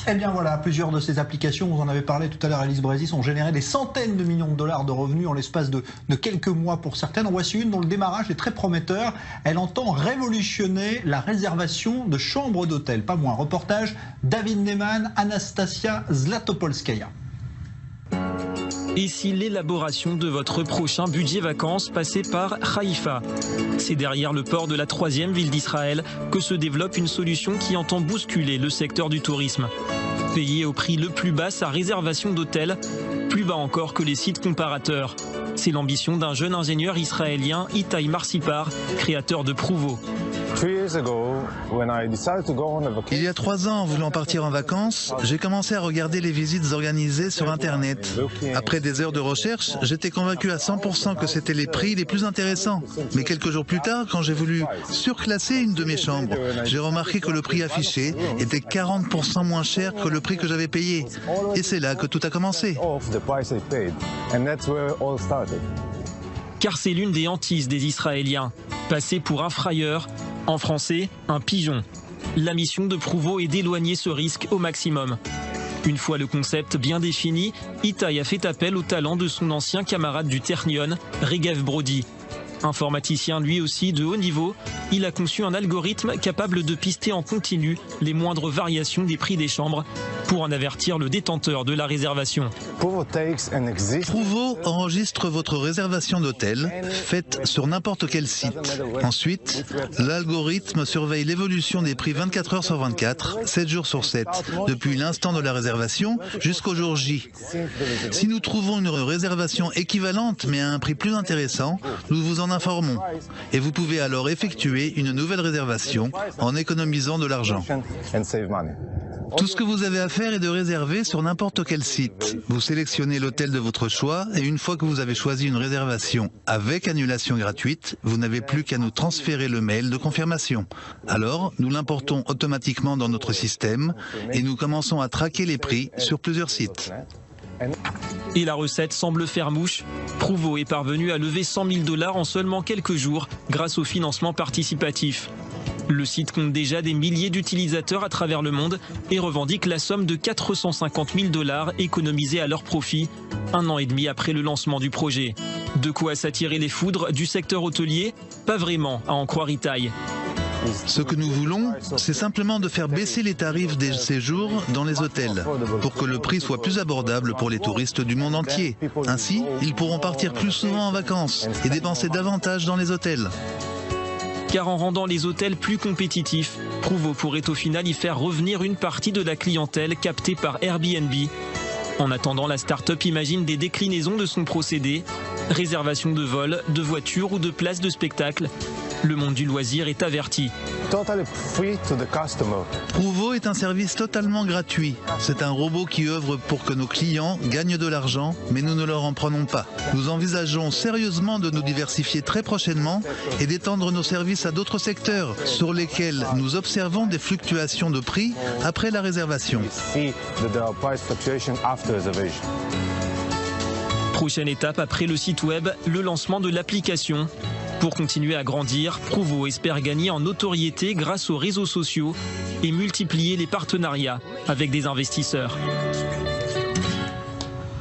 Eh bien voilà, plusieurs de ces applications, vous en avez parlé tout à l'heure, Alice Brésis, ont généré des centaines de millions de dollars de revenus en l'espace de quelques mois pour certaines. En voici une dont le démarrage est très prometteur. Elle entend révolutionner la réservation de chambres d'hôtel. Pas moins. Reportage David Neyman, Anastasia Zlatopolskaya. Et si l'élaboration de votre prochain budget vacances passait par Haïfa? C'est derrière le port de la 3e ville d'Israël que se développe une solution qui entend bousculer le secteur du tourisme. Payer au prix le plus bas sa réservation d'hôtel, plus bas encore que les sites comparateurs. C'est l'ambition d'un jeune ingénieur israélien, Itai Marsipar, créateur de Prouvo. Il y a 3 ans, en voulant partir en vacances, j'ai commencé à regarder les visites organisées sur Internet. Après des heures de recherche, j'étais convaincu à 100% que c'était les prix les plus intéressants. Mais quelques jours plus tard, quand j'ai voulu surclasser une de mes chambres, j'ai remarqué que le prix affiché était 40% moins cher que le prix que j'avais payé. Et c'est là que tout a commencé. Car c'est l'une des hantises des Israéliens. Passer pour un frayeur, en français, un pigeon. La mission de Prouvo est d'éloigner ce risque au maximum. Une fois le concept bien défini, Itai a fait appel au talent de son ancien camarade du Ternion, Regev Brody. Informaticien lui aussi de haut niveau, il a conçu un algorithme capable de pister en continu les moindres variations des prix des chambres pour en avertir le détenteur de la réservation. Prouvo enregistre votre réservation d'hôtel, faite sur n'importe quel site. Ensuite, l'algorithme surveille l'évolution des prix 24 heures sur 24, 7 jours sur 7, depuis l'instant de la réservation jusqu'au jour J. Si nous trouvons une réservation équivalente mais à un prix plus intéressant, nous vous en informons. Et vous pouvez alors effectuer une nouvelle réservation en économisant de l'argent. Tout ce que vous avez à faire est de réserver sur n'importe quel site. Vous sélectionnez l'hôtel de votre choix et une fois que vous avez choisi une réservation avec annulation gratuite, vous n'avez plus qu'à nous transférer le mail de confirmation. Alors, nous l'importons automatiquement dans notre système et nous commençons à traquer les prix sur plusieurs sites. Et la recette semble faire mouche. Prouvo est parvenu à lever 100 000 $ en seulement quelques jours grâce au financement participatif. Le site compte déjà des milliers d'utilisateurs à travers le monde et revendique la somme de 450 000 $ économisés à leur profit, 1 an et demi après le lancement du projet. De quoi s'attirer les foudres du secteur hôtelier? Pas vraiment, à en croire Itai. Ce que nous voulons, c'est simplement de faire baisser les tarifs des séjours dans les hôtels, pour que le prix soit plus abordable pour les touristes du monde entier. Ainsi, ils pourront partir plus souvent en vacances et dépenser davantage dans les hôtels. Car en rendant les hôtels plus compétitifs, Prouvo pourrait au final y faire revenir une partie de la clientèle captée par Airbnb. En attendant, la start-up imagine des déclinaisons de son procédé, réservation de vols, de voitures ou de places de spectacle. Le monde du loisir est averti. Prouvo est un service totalement gratuit. C'est un robot qui œuvre pour que nos clients gagnent de l'argent, mais nous ne leur en prenons pas. Nous envisageons sérieusement de nous diversifier très prochainement et d'étendre nos services à d'autres secteurs sur lesquels nous observons des fluctuations de prix après la réservation. Prochaine étape après le site web, le lancement de l'application. Pour continuer à grandir, Prouvo espère gagner en notoriété grâce aux réseaux sociaux et multiplier les partenariats avec des investisseurs.